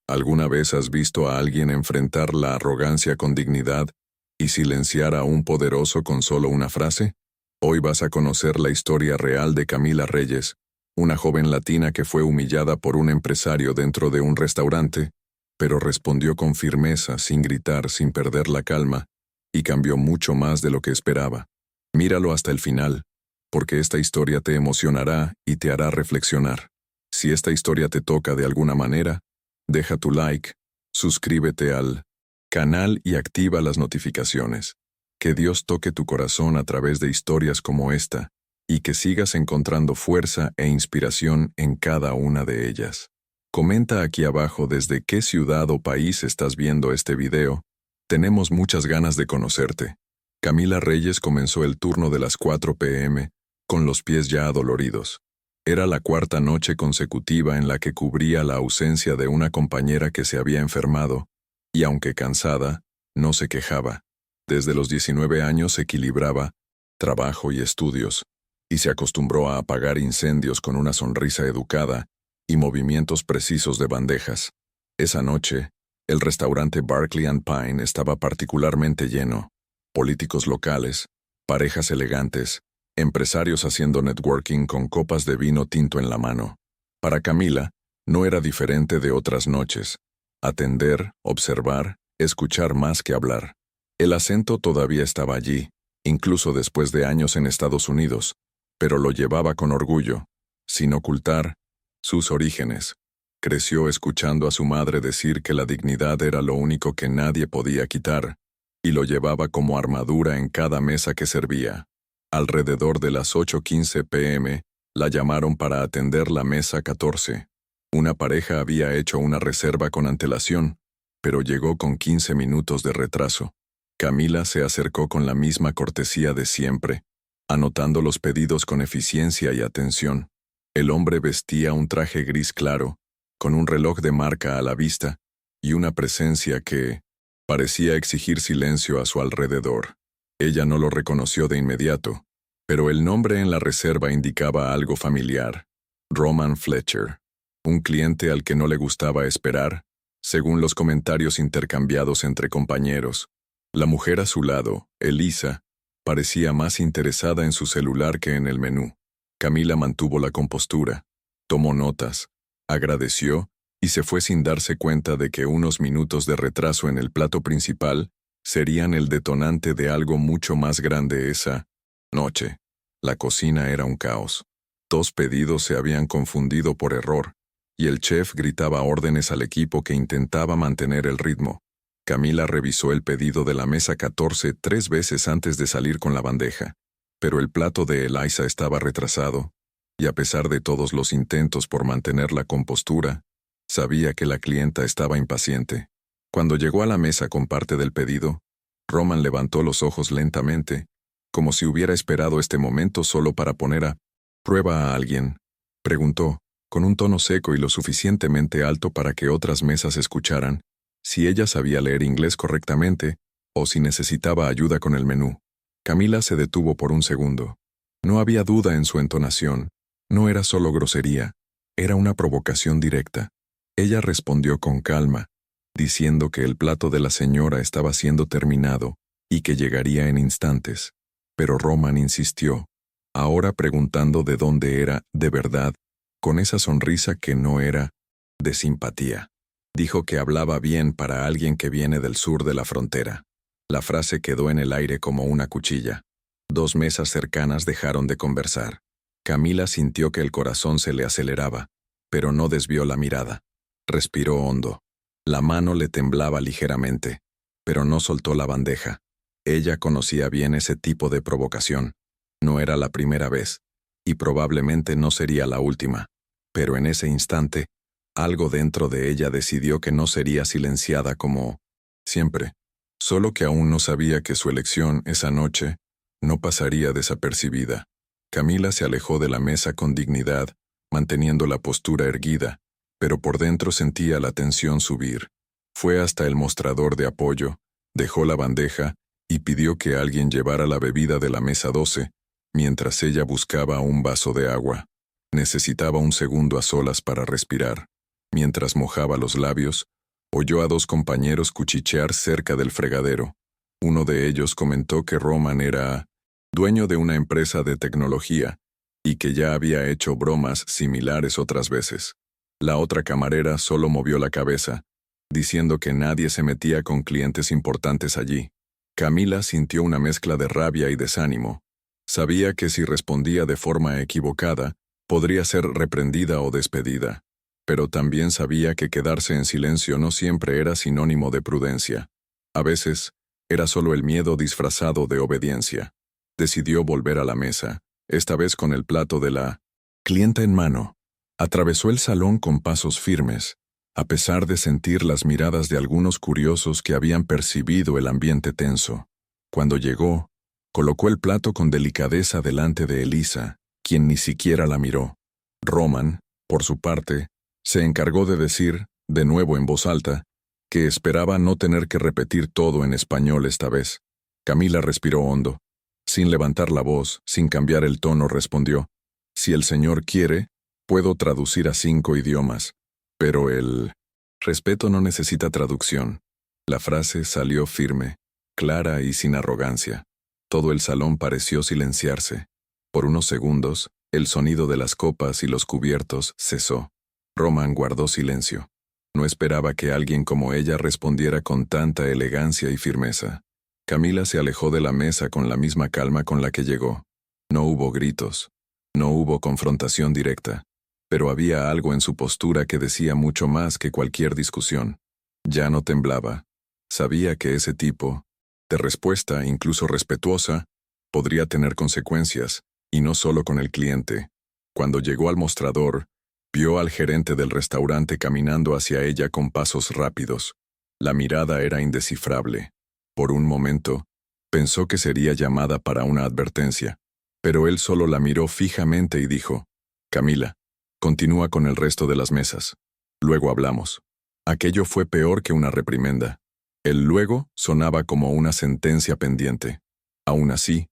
¿Alguna vez has visto a alguien enfrentar la arrogancia con dignidad y silenciar a un poderoso con solo una frase? Hoy vas a conocer la historia real de Camila Reyes, una joven latina que fue humillada por un empresario dentro de un restaurante, pero respondió con firmeza, sin gritar, sin perder la calma, y cambió mucho más de lo que esperaba. Míralo hasta el final, porque esta historia te emocionará y te hará reflexionar. Si esta historia te toca de alguna manera, deja tu like, suscríbete al canal y activa las notificaciones. Que Dios toque tu corazón a través de historias como esta, y que sigas encontrando fuerza e inspiración en cada una de ellas. Comenta aquí abajo desde qué ciudad o país estás viendo este video. Tenemos muchas ganas de conocerte. Camila Reyes comenzó el turno de las 4 p.m., con los pies ya adoloridos. Era la cuarta noche consecutiva en la que cubría la ausencia de una compañera que se había enfermado, y aunque cansada, no se quejaba. Desde los 19 años equilibraba trabajo y estudios, y se acostumbró a apagar incendios con una sonrisa educada y movimientos precisos de bandejas. Esa noche, el restaurante Barclay and Pine estaba particularmente lleno. Políticos locales, parejas elegantes, empresarios haciendo networking con copas de vino tinto en la mano. Para Camila, no era diferente de otras noches. Atender, observar, escuchar más que hablar. El acento todavía estaba allí, incluso después de años en Estados Unidos, pero lo llevaba con orgullo, sin ocultar sus orígenes. Creció escuchando a su madre decir que la dignidad era lo único que nadie podía quitar, y lo llevaba como armadura en cada mesa que servía. Alrededor de las 8:15 p.m., la llamaron para atender la mesa 14. Una pareja había hecho una reserva con antelación, pero llegó con 15 minutos de retraso. Camila se acercó con la misma cortesía de siempre, anotando los pedidos con eficiencia y atención. El hombre vestía un traje gris claro, con un reloj de marca a la vista, y una presencia que parecía exigir silencio a su alrededor. Ella no lo reconoció de inmediato, pero el nombre en la reserva indicaba algo familiar: Roman Fletcher, un cliente al que no le gustaba esperar, según los comentarios intercambiados entre compañeros. La mujer a su lado, Elisa, parecía más interesada en su celular que en el menú. Camila mantuvo la compostura, tomó notas, agradeció y se fue sin darse cuenta de que unos minutos de retraso en el plato principal serían el detonante de algo mucho más grande esa noche. La cocina era un caos. 2 pedidos se habían confundido por error, y el chef gritaba órdenes al equipo que intentaba mantener el ritmo. Camila revisó el pedido de la mesa 14 3 veces antes de salir con la bandeja, pero el plato de Elisa estaba retrasado, y a pesar de todos los intentos por mantener la compostura, sabía que la clienta estaba impaciente. Cuando llegó a la mesa con parte del pedido, Roman levantó los ojos lentamente, como si hubiera esperado este momento solo para poner a prueba a alguien. Preguntó, con un tono seco y lo suficientemente alto para que otras mesas escucharan, si ella sabía leer inglés correctamente o si necesitaba ayuda con el menú. Camila se detuvo por un segundo. No había duda en su entonación. No era solo grosería, era una provocación directa. Ella respondió con calma, diciendo que el plato de la señora estaba siendo terminado y que llegaría en instantes. Pero Roman insistió, ahora preguntando de dónde era, de verdad, con esa sonrisa que no era de simpatía. Dijo que hablaba bien para alguien que viene del sur de la frontera. La frase quedó en el aire como una cuchilla. 2 mesas cercanas dejaron de conversar. Camila sintió que el corazón se le aceleraba, pero no desvió la mirada. Respiró hondo. La mano le temblaba ligeramente, pero no soltó la bandeja. Ella conocía bien ese tipo de provocación. No era la primera vez, y probablemente no sería la última. Pero en ese instante, algo dentro de ella decidió que no sería silenciada como siempre, solo que aún no sabía que su elección esa noche no pasaría desapercibida. Camila se alejó de la mesa con dignidad, manteniendo la postura erguida, pero por dentro sentía la tensión subir. Fue hasta el mostrador de apoyo, dejó la bandeja y pidió que alguien llevara la bebida de la mesa 12, mientras ella buscaba un vaso de agua. Necesitaba un segundo a solas para respirar. Mientras mojaba los labios, Oyó a dos compañeros cuchichear cerca del fregadero. Uno de ellos comentó que Roman era dueño de una empresa de tecnología y que ya había hecho bromas similares otras veces. La otra camarera solo movió la cabeza, diciendo que nadie se metía con clientes importantes allí. Camila sintió una mezcla de rabia y desánimo. Sabía que si respondía de forma equivocada, podría ser reprendida o despedida. Pero también sabía que quedarse en silencio no siempre era sinónimo de prudencia. A veces, era solo el miedo disfrazado de obediencia. Decidió volver a la mesa, esta vez con el plato de la clienta en mano. Atravesó el salón con pasos firmes, a pesar de sentir las miradas de algunos curiosos que habían percibido el ambiente tenso. Cuando llegó, colocó el plato con delicadeza delante de Elisa, quien ni siquiera la miró. Roman, por su parte, se encargó de decir, de nuevo en voz alta, que esperaba no tener que repetir todo en español esta vez. Camila respiró hondo. Sin levantar la voz, sin cambiar el tono, respondió: «Si el señor quiere, puedo traducir a 5 idiomas, pero el respeto no necesita traducción». La frase salió firme, clara y sin arrogancia. Todo el salón pareció silenciarse. Por unos segundos, el sonido de las copas y los cubiertos cesó. Roman guardó silencio. No esperaba que alguien como ella respondiera con tanta elegancia y firmeza. Camila se alejó de la mesa con la misma calma con la que llegó. No hubo gritos, no hubo confrontación directa, pero había algo en su postura que decía mucho más que cualquier discusión. Ya no temblaba. Sabía que ese tipo de respuesta, incluso respetuosa, podría tener consecuencias, y no solo con el cliente. Cuando llegó al mostrador, vio al gerente del restaurante caminando hacia ella con pasos rápidos. La mirada era indescifrable. Por un momento, pensó que sería llamada para una advertencia, pero él solo la miró fijamente y dijo: «Camila, continúa con el resto de las mesas. Luego hablamos». Aquello fue peor que una reprimenda. El luego sonaba como una sentencia pendiente. Aún así,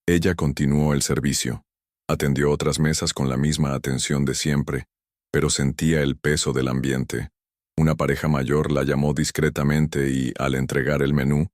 ella continuó el servicio. Atendió otras mesas con la misma atención de siempre, pero sentía el peso del ambiente. Una pareja mayor la llamó discretamente y, al entregar el menú,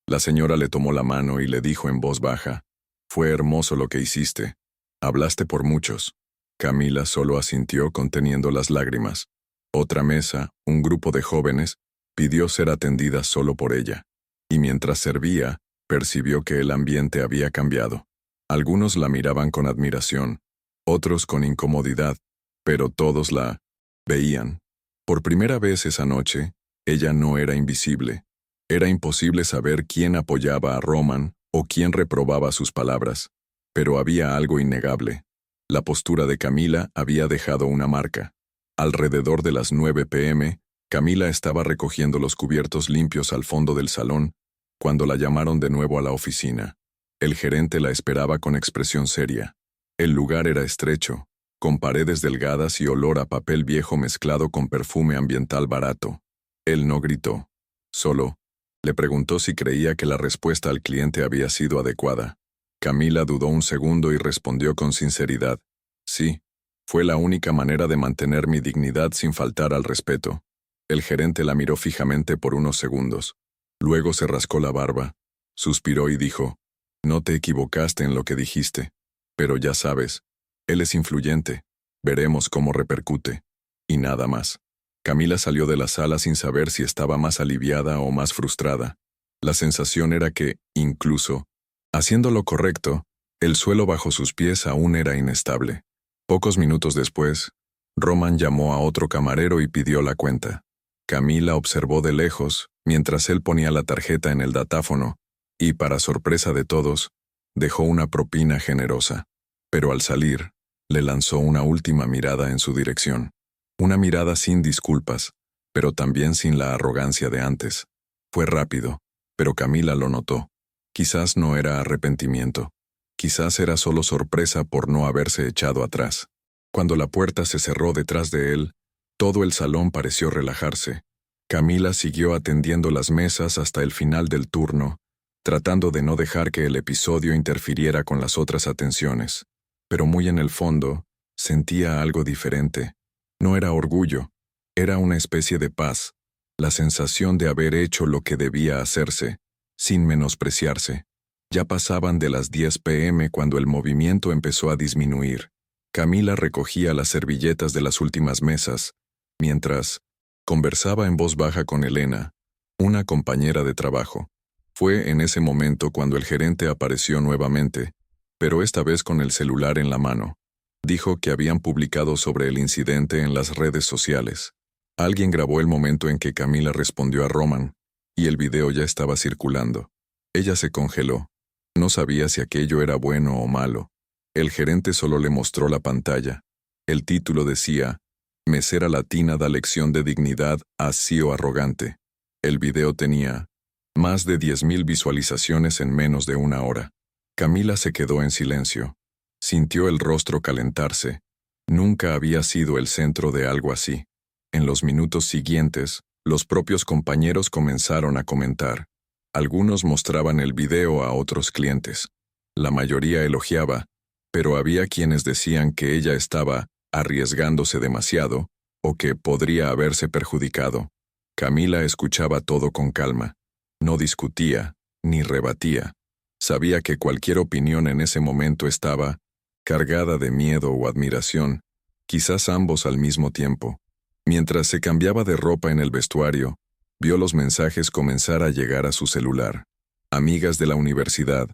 la señora le tomó la mano y le dijo en voz baja: «Fue hermoso lo que hiciste. Hablaste por muchos». Camila solo asintió conteniendo las lágrimas. Otra mesa, un grupo de jóvenes, pidió ser atendida solo por ella. Y mientras servía, percibió que el ambiente había cambiado. Algunos la miraban con admiración, otros con incomodidad, pero todos la veían. Por primera vez esa noche, ella no era invisible. Era imposible saber quién apoyaba a Roman o quién reprobaba sus palabras, pero había algo innegable. La postura de Camila había dejado una marca. Alrededor de las 9 p.m., Camila estaba recogiendo los cubiertos limpios al fondo del salón, cuando la llamaron de nuevo a la oficina. El gerente la esperaba con expresión seria. El lugar era estrecho, con paredes delgadas y olor a papel viejo mezclado con perfume ambiental barato. Él no gritó. Solo le preguntó si creía que la respuesta al cliente había sido adecuada. Camila dudó un segundo y respondió con sinceridad: «Sí, fue la única manera de mantener mi dignidad sin faltar al respeto». El gerente la miró fijamente por unos segundos. Luego se rascó la barba, suspiró y dijo: «No te equivocaste en lo que dijiste. Pero ya sabes, él es influyente. Veremos cómo repercute». Y nada más. Camila salió de la sala sin saber si estaba más aliviada o más frustrada. La sensación era que, incluso haciendo lo correcto, el suelo bajo sus pies aún era inestable. Pocos minutos después, Roman llamó a otro camarero y pidió la cuenta. Camila observó de lejos, mientras él ponía la tarjeta en el datáfono, y, para sorpresa de todos, dejó una propina generosa. Pero al salir, le lanzó una última mirada en su dirección. Una mirada sin disculpas, pero también sin la arrogancia de antes. Fue rápido, pero Camila lo notó. Quizás no era arrepentimiento. Quizás era solo sorpresa por no haberse echado atrás. Cuando la puerta se cerró detrás de él, todo el salón pareció relajarse. Camila siguió atendiendo las mesas hasta el final del turno, tratando de no dejar que el episodio interfiriera con las otras atenciones. Pero muy en el fondo, sentía algo diferente. No era orgullo, era una especie de paz, La sensación de haber hecho lo que debía hacerse, sin menospreciarse. Ya pasaban de las 10 p.m. cuando el movimiento empezó a disminuir. Camila recogía las servilletas de las últimas mesas, mientras conversaba en voz baja con Elena, una compañera de trabajo. Fue en ese momento cuando el gerente apareció nuevamente, pero esta vez con el celular en la mano. Dijo que habían publicado sobre el incidente en las redes sociales. Alguien grabó el momento en que Camila respondió a Roman, y el video ya estaba circulando. Ella se congeló. No sabía si aquello era bueno o malo. El gerente solo le mostró la pantalla. El título decía, Mesera latina da lección de dignidad a CEO arrogante. El video tenía más de 10.000 visualizaciones en menos de una hora. Camila se quedó en silencio. Sintió el rostro calentarse. Nunca había sido el centro de algo así. En los minutos siguientes, los propios compañeros comenzaron a comentar. Algunos mostraban el video a otros clientes. La mayoría elogiaba, pero había quienes decían que ella estaba arriesgándose demasiado o que podría haberse perjudicado. Camila escuchaba todo con calma. No discutía, ni rebatía. Sabía que cualquier opinión en ese momento estaba cargada de miedo o admiración, quizás ambos al mismo tiempo. Mientras se cambiaba de ropa en el vestuario, vio los mensajes comenzar a llegar a su celular. Amigas de la universidad,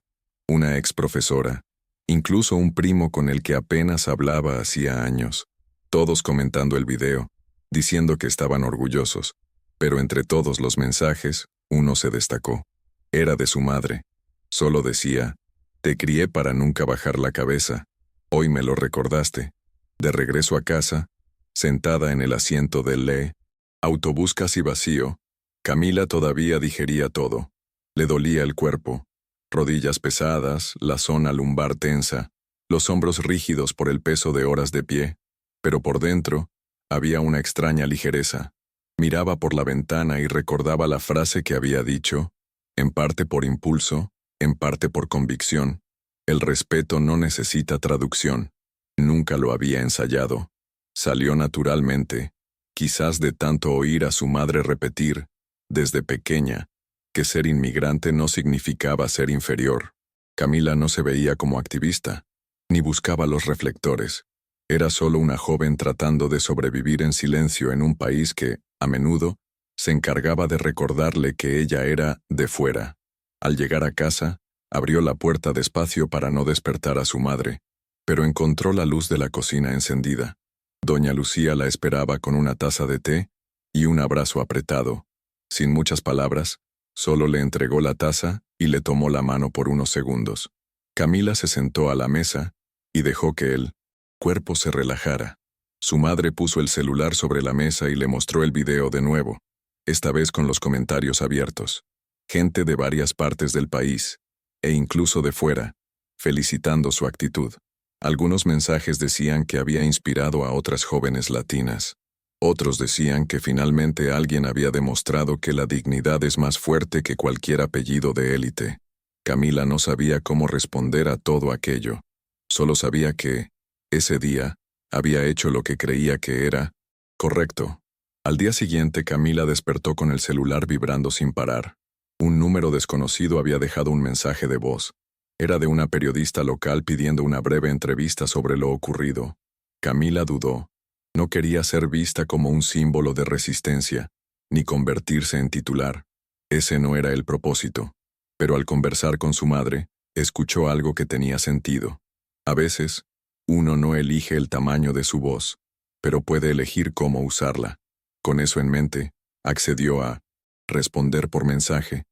una ex profesora, incluso un primo con el que apenas hablaba hacía años. Todos comentando el video, diciendo que estaban orgullosos. Pero entre todos los mensajes, uno se destacó. Era de su madre. Solo decía, te crié para nunca bajar la cabeza. Hoy me lo recordaste. De regreso a casa, sentada en el asiento del autobús casi vacío, Camila todavía digería todo. Le dolía el cuerpo, rodillas pesadas, la zona lumbar tensa, los hombros rígidos por el peso de horas de pie, pero por dentro había una extraña ligereza. Miraba por la ventana y recordaba la frase que había dicho, en parte por impulso, en parte por convicción. El respeto no necesita traducción. Nunca lo había ensayado. Salió naturalmente, quizás de tanto oír a su madre repetir, desde pequeña, que ser inmigrante no significaba ser inferior. Camila no se veía como activista, ni buscaba los reflectores. Era solo una joven tratando de sobrevivir en silencio en un país que, a menudo, se encargaba de recordarle que ella era de fuera. Al llegar a casa, abrió la puerta despacio para no despertar a su madre, pero encontró la luz de la cocina encendida. Doña Lucía la esperaba con una taza de té y un abrazo apretado. Sin muchas palabras, solo le entregó la taza y le tomó la mano por unos segundos. Camila se sentó a la mesa y dejó que el cuerpo se relajara. Su madre puso el celular sobre la mesa y le mostró el video de nuevo, esta vez con los comentarios abiertos. Gente de varias partes del país, e incluso de fuera, felicitando su actitud. Algunos mensajes decían que había inspirado a otras jóvenes latinas. Otros decían que finalmente alguien había demostrado que la dignidad es más fuerte que cualquier apellido de élite. Camila no sabía cómo responder a todo aquello. Solo sabía que, ese día, había hecho lo que creía que era correcto. Al día siguiente Camila despertó con el celular vibrando sin parar. Un número desconocido había dejado un mensaje de voz. Era de una periodista local pidiendo una breve entrevista sobre lo ocurrido. Camila dudó. No quería ser vista como un símbolo de resistencia, ni convertirse en titular. Ese no era el propósito. Pero al conversar con su madre, escuchó algo que tenía sentido. A veces, uno no elige el tamaño de su voz, pero puede elegir cómo usarla. Con eso en mente, accedió a responder por mensaje,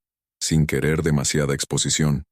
sin querer demasiada exposición.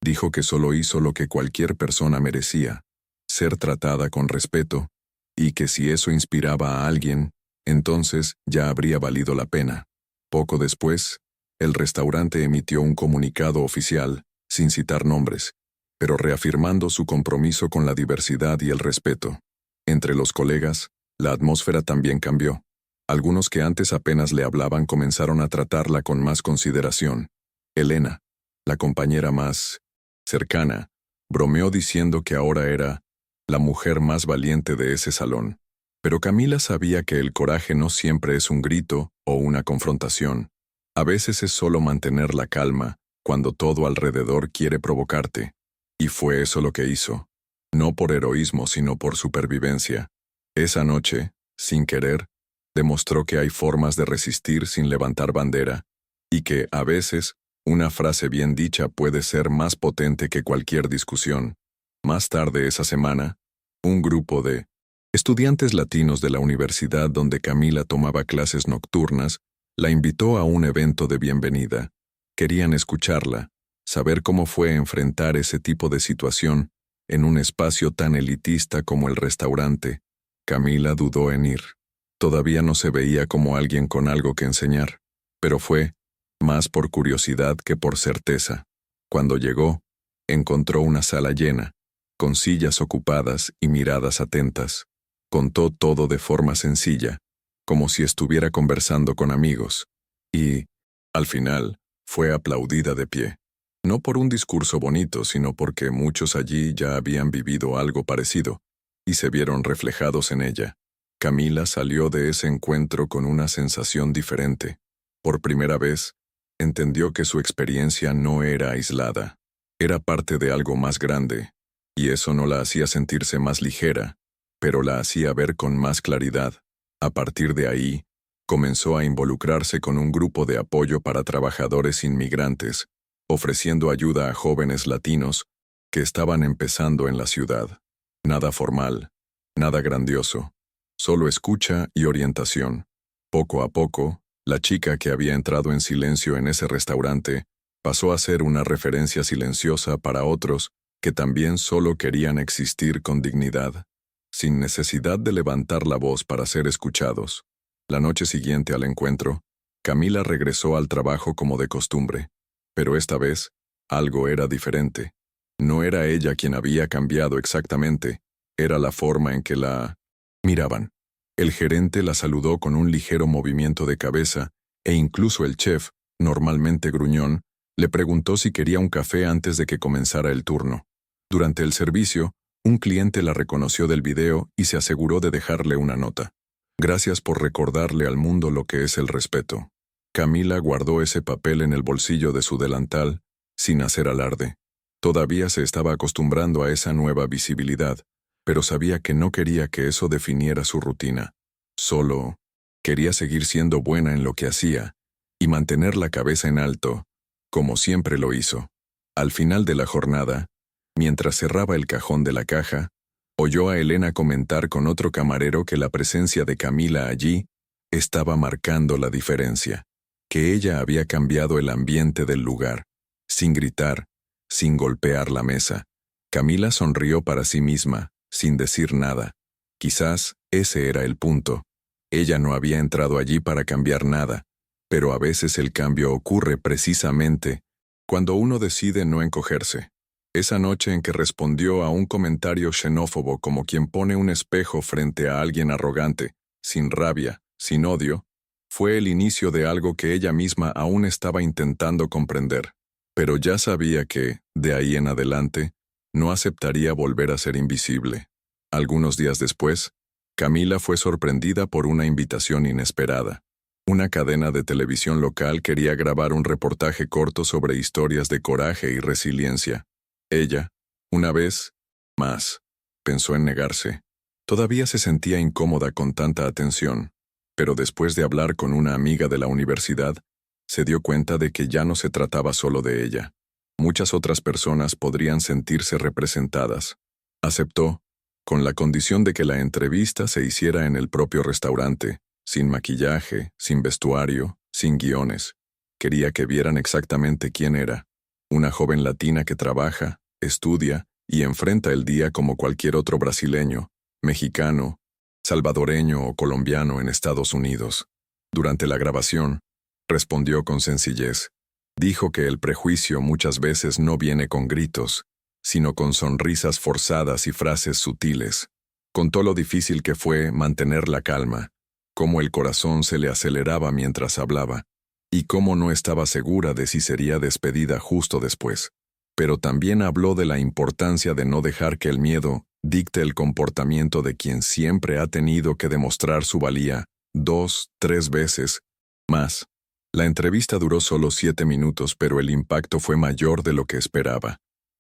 Dijo que solo hizo lo que cualquier persona merecía, ser tratada con respeto, y que si eso inspiraba a alguien, entonces ya habría valido la pena. Poco después, el restaurante emitió un comunicado oficial, sin citar nombres, pero reafirmando su compromiso con la diversidad y el respeto. Entre los colegas, la atmósfera también cambió. Algunos que antes apenas le hablaban comenzaron a tratarla con más consideración. Elena, la compañera más cercana, bromeó diciendo que ahora era la mujer más valiente de ese salón. Pero Camila sabía que el coraje no siempre es un grito o una confrontación. A veces es solo mantener la calma cuando todo alrededor quiere provocarte. Y fue eso lo que hizo. No por heroísmo, sino por supervivencia. Esa noche, sin querer, demostró que hay formas de resistir sin levantar bandera, y que, a veces, una frase bien dicha puede ser más potente que cualquier discusión. Más tarde esa semana, un grupo de estudiantes latinos de la universidad donde Camila tomaba clases nocturnas la invitó a un evento de bienvenida. Querían escucharla, saber cómo fue enfrentar ese tipo de situación en un espacio tan elitista como el restaurante. Camila dudó en ir. Todavía no se veía como alguien con algo que enseñar, pero fue más por curiosidad que por certeza. Cuando llegó, encontró una sala llena, con sillas ocupadas y miradas atentas. Contó todo de forma sencilla, como si estuviera conversando con amigos, y, al final, fue aplaudida de pie. No por un discurso bonito, sino porque muchos allí ya habían vivido algo parecido, y se vieron reflejados en ella. Camila salió de ese encuentro con una sensación diferente. Por primera vez, entendió que su experiencia no era aislada, era parte de algo más grande, y eso no la hacía sentirse más ligera, pero la hacía ver con más claridad. A partir de ahí, comenzó a involucrarse con un grupo de apoyo para trabajadores inmigrantes, ofreciendo ayuda a jóvenes latinos que estaban empezando en la ciudad. Nada formal, nada grandioso, solo escucha y orientación. Poco a poco, la chica que había entrado en silencio en ese restaurante pasó a ser una referencia silenciosa para otros que también solo querían existir con dignidad, sin necesidad de levantar la voz para ser escuchados. La noche siguiente al encuentro, Camila regresó al trabajo como de costumbre, pero esta vez, algo era diferente. No era ella quien había cambiado exactamente, era la forma en que la miraban. El gerente la saludó con un ligero movimiento de cabeza, e incluso el chef, normalmente gruñón, le preguntó si quería un café antes de que comenzara el turno. Durante el servicio, un cliente la reconoció del video y se aseguró de dejarle una nota. Gracias por recordarle al mundo lo que es el respeto. Camila guardó ese papel en el bolsillo de su delantal, sin hacer alarde. Todavía se estaba acostumbrando a esa nueva visibilidad, pero sabía que no quería que eso definiera su rutina. Solo quería seguir siendo buena en lo que hacía y mantener la cabeza en alto, como siempre lo hizo. Al final de la jornada, mientras cerraba el cajón de la caja, oyó a Elena comentar con otro camarero que la presencia de Camila allí estaba marcando la diferencia, que ella había cambiado el ambiente del lugar, sin gritar, sin golpear la mesa. Camila sonrió para sí misma, sin decir nada. Quizás ese era el punto. Ella no había entrado allí para cambiar nada, pero a veces el cambio ocurre precisamente cuando uno decide no encogerse. Esa noche en que respondió a un comentario xenófobo como quien pone un espejo frente a alguien arrogante, sin rabia, sin odio, fue el inicio de algo que ella misma aún estaba intentando comprender. Pero ya sabía que, de ahí en adelante, no aceptaría volver a ser invisible. Algunos días después, Camila fue sorprendida por una invitación inesperada. Una cadena de televisión local quería grabar un reportaje corto sobre historias de coraje y resiliencia. Ella, una vez más, pensó en negarse. Todavía se sentía incómoda con tanta atención, pero después de hablar con una amiga de la universidad, se dio cuenta de que ya no se trataba solo de ella. Muchas otras personas podrían sentirse representadas. Aceptó, con la condición de que la entrevista se hiciera en el propio restaurante, sin maquillaje, sin vestuario, sin guiones. Quería que vieran exactamente quién era. Una joven latina que trabaja, estudia y enfrenta el día como cualquier otro brasileño, mexicano, salvadoreño o colombiano en Estados Unidos. Durante la grabación, respondió con sencillez. Dijo que el prejuicio muchas veces no viene con gritos, sino con sonrisas forzadas y frases sutiles. Contó lo difícil que fue mantener la calma, cómo el corazón se le aceleraba mientras hablaba, y cómo no estaba segura de si sería despedida justo después. pero también habló de la importancia de no dejar que el miedo dicte el comportamiento de quien siempre ha tenido que demostrar su valía 2, 3 veces más. La entrevista duró solo 7 minutos, pero el impacto fue mayor de lo que esperaba.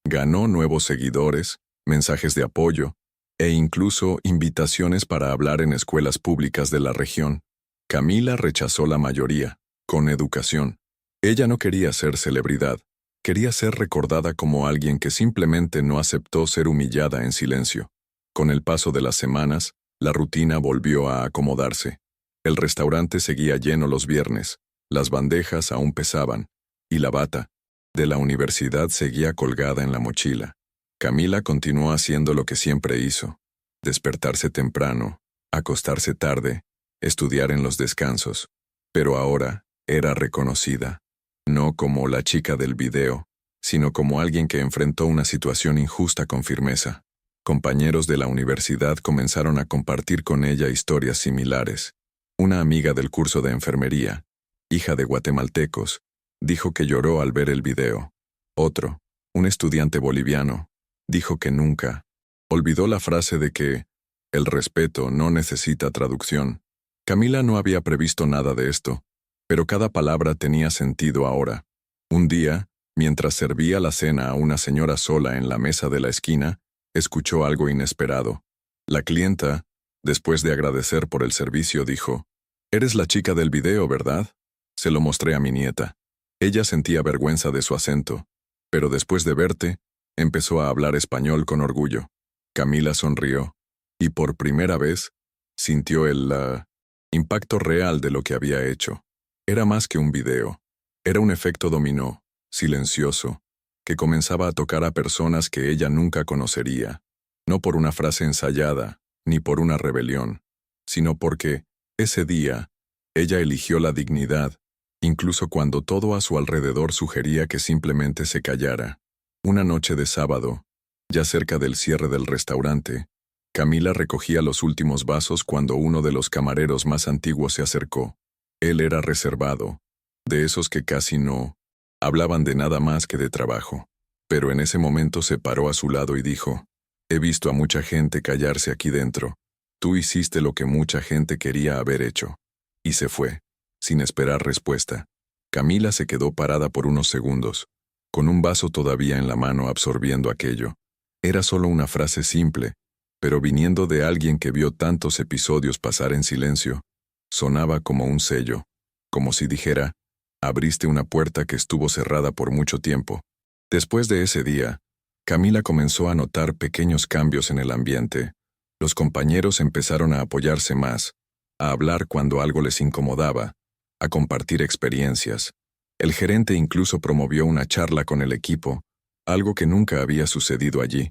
Ganó nuevos seguidores, mensajes de apoyo, e incluso invitaciones para hablar en escuelas públicas de la región. Camila rechazó la mayoría, con educación. Ella no quería ser celebridad, quería ser recordada como alguien que simplemente no aceptó ser humillada en silencio. Con el paso de las semanas, la rutina volvió a acomodarse. El restaurante seguía lleno los viernes, las bandejas aún pesaban, y la bata de la universidad seguía colgada en la mochila. Camila continuó haciendo lo que siempre hizo: despertarse temprano, acostarse tarde, estudiar en los descansos. Pero ahora era reconocida, no como la chica del video, sino como alguien que enfrentó una situación injusta con firmeza. Compañeros de la universidad comenzaron a compartir con ella historias similares. Una amiga del curso de enfermería, hija de guatemaltecos, dijo que lloró al ver el video. Otro, un estudiante boliviano, dijo que nunca olvidó la frase de que el respeto no necesita traducción. Camila no había previsto nada de esto, pero cada palabra tenía sentido ahora. Un día, mientras servía la cena a una señora sola en la mesa de la esquina, escuchó algo inesperado. La clienta, después de agradecer por el servicio, dijo: «Eres la chica del video, ¿verdad?». Se lo mostré a mi nieta. Ella sentía vergüenza de su acento, pero después de verte, empezó a hablar español con orgullo. Camila sonrió, y por primera vez, sintió el impacto real de lo que había hecho. Era más que un video. Era un efecto dominó, silencioso, que comenzaba a tocar a personas que ella nunca conocería, no por una frase ensayada, ni por una rebelión, sino porque, ese día, ella eligió la dignidad, incluso cuando todo a su alrededor sugería que simplemente se callara. Una noche de sábado, ya cerca del cierre del restaurante, Camila recogía los últimos vasos cuando uno de los camareros más antiguos se acercó. Él era reservado, de esos que casi no hablaban de nada más que de trabajo. Pero en ese momento se paró a su lado y dijo: «He visto a mucha gente callarse aquí dentro. Tú hiciste lo que mucha gente quería haber hecho». Y se fue, sin esperar respuesta. Camila se quedó parada por unos segundos, con un vaso todavía en la mano absorbiendo aquello. Era solo una frase simple, pero viniendo de alguien que vio tantos episodios pasar en silencio, sonaba como un sello, como si dijera: «Abriste una puerta que estuvo cerrada por mucho tiempo». Después de ese día, Camila comenzó a notar pequeños cambios en el ambiente. Los compañeros empezaron a apoyarse más, a hablar cuando algo les incomodaba, a compartir experiencias. El gerente incluso promovió una charla con el equipo, algo que nunca había sucedido allí.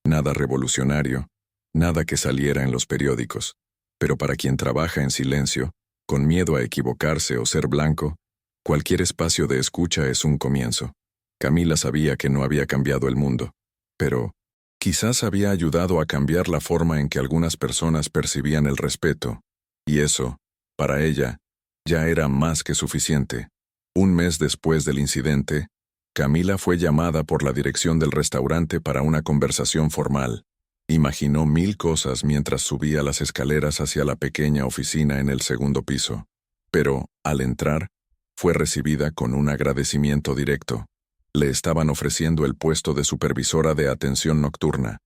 Nada revolucionario, nada que saliera en los periódicos. Pero para quien trabaja en silencio, con miedo a equivocarse o ser blanco, cualquier espacio de escucha es un comienzo. Camila sabía que no había cambiado el mundo, pero quizás había ayudado a cambiar la forma en que algunas personas percibían el respeto, y eso, para ella, ya era más que suficiente. Un mes después del incidente, Camila fue llamada por la dirección del restaurante para una conversación formal. Imaginó 1000 cosas mientras subía las escaleras hacia la pequeña oficina en el segundo piso. Pero, al entrar, fue recibida con un agradecimiento directo. Le estaban ofreciendo el puesto de supervisora de atención nocturna.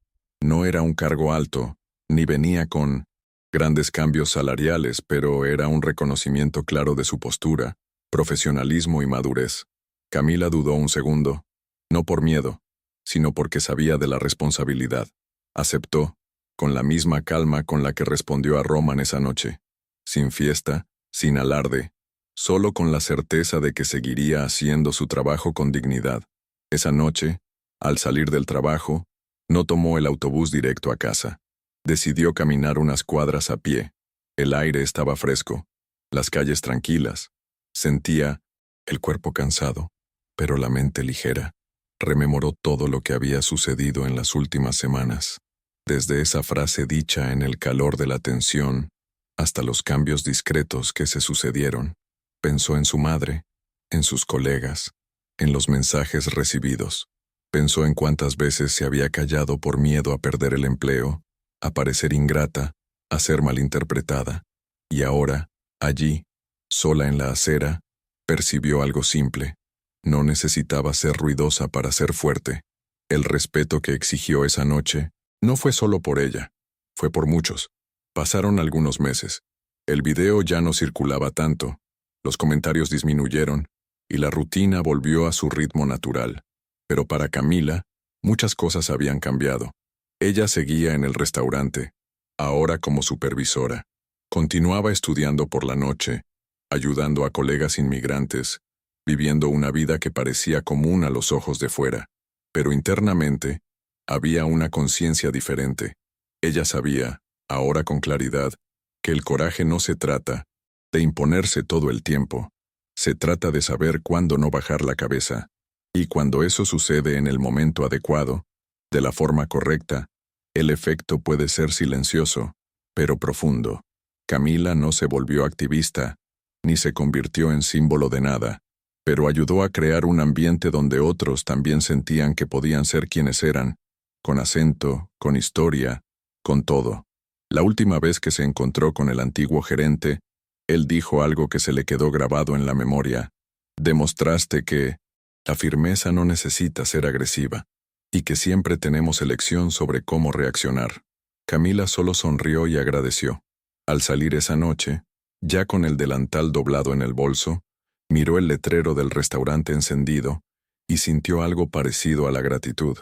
No era un cargo alto, ni venía con grandes cambios salariales, pero era un reconocimiento claro de su postura, profesionalismo y madurez. Camila dudó un segundo, no por miedo, sino porque sabía de la responsabilidad. Aceptó, con la misma calma con la que respondió a Roman esa noche. Sin fiesta, sin alarde, solo con la certeza de que seguiría haciendo su trabajo con dignidad. Esa noche, al salir del trabajo, no tomó el autobús directo a casa. Decidió caminar unas cuadras a pie. El aire estaba fresco, las calles tranquilas. Sentía el cuerpo cansado, pero la mente ligera. Rememoró todo lo que había sucedido en las últimas semanas, desde esa frase dicha en el calor de la tensión hasta los cambios discretos que se sucedieron. Pensó en su madre, en sus colegas, en los mensajes recibidos. Pensó en cuántas veces se había callado por miedo a perder el empleo, a parecer ingrata, a ser malinterpretada. Y ahora, allí, sola en la acera, percibió algo simple. No necesitaba ser ruidosa para ser fuerte. El respeto que exigió esa noche no fue solo por ella, fue por muchos. Pasaron algunos meses. El video ya no circulaba tanto, los comentarios disminuyeron y la rutina volvió a su ritmo natural. Pero para Camila, muchas cosas habían cambiado. Ella seguía en el restaurante, ahora como supervisora. Continuaba estudiando por la noche, ayudando a colegas inmigrantes, viviendo una vida que parecía común a los ojos de fuera. Pero internamente, había una conciencia diferente. Ella sabía, ahora con claridad, que el coraje no se trata de imponerse todo el tiempo. Se trata de saber cuándo no bajar la cabeza. Y cuando eso sucede en el momento adecuado, de la forma correcta, el efecto puede ser silencioso, pero profundo. Camila no se volvió activista, ni se convirtió en símbolo de nada, pero ayudó a crear un ambiente donde otros también sentían que podían ser quienes eran, con acento, con historia, con todo. La última vez que se encontró con el antiguo gerente, él dijo algo que se le quedó grabado en la memoria. Demostraste que la firmeza no necesita ser agresiva, y que siempre tenemos elección sobre cómo reaccionar. Camila solo sonrió y agradeció. Al salir esa noche, ya con el delantal doblado en el bolso, miró el letrero del restaurante encendido y sintió algo parecido a la gratitud,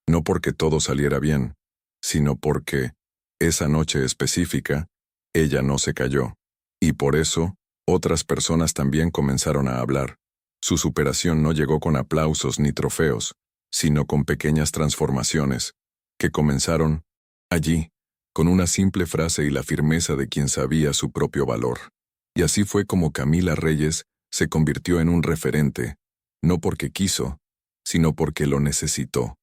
no porque todo saliera bien, sino porque, esa noche específica, ella no se cayó, y por eso, otras personas también comenzaron a hablar. Su superación no llegó con aplausos ni trofeos, sino con pequeñas transformaciones, que comenzaron allí, con una simple frase y la firmeza de quien sabía su propio valor. Y así fue como Camila Reyes se convirtió en un referente, no porque quiso, sino porque lo necesitó.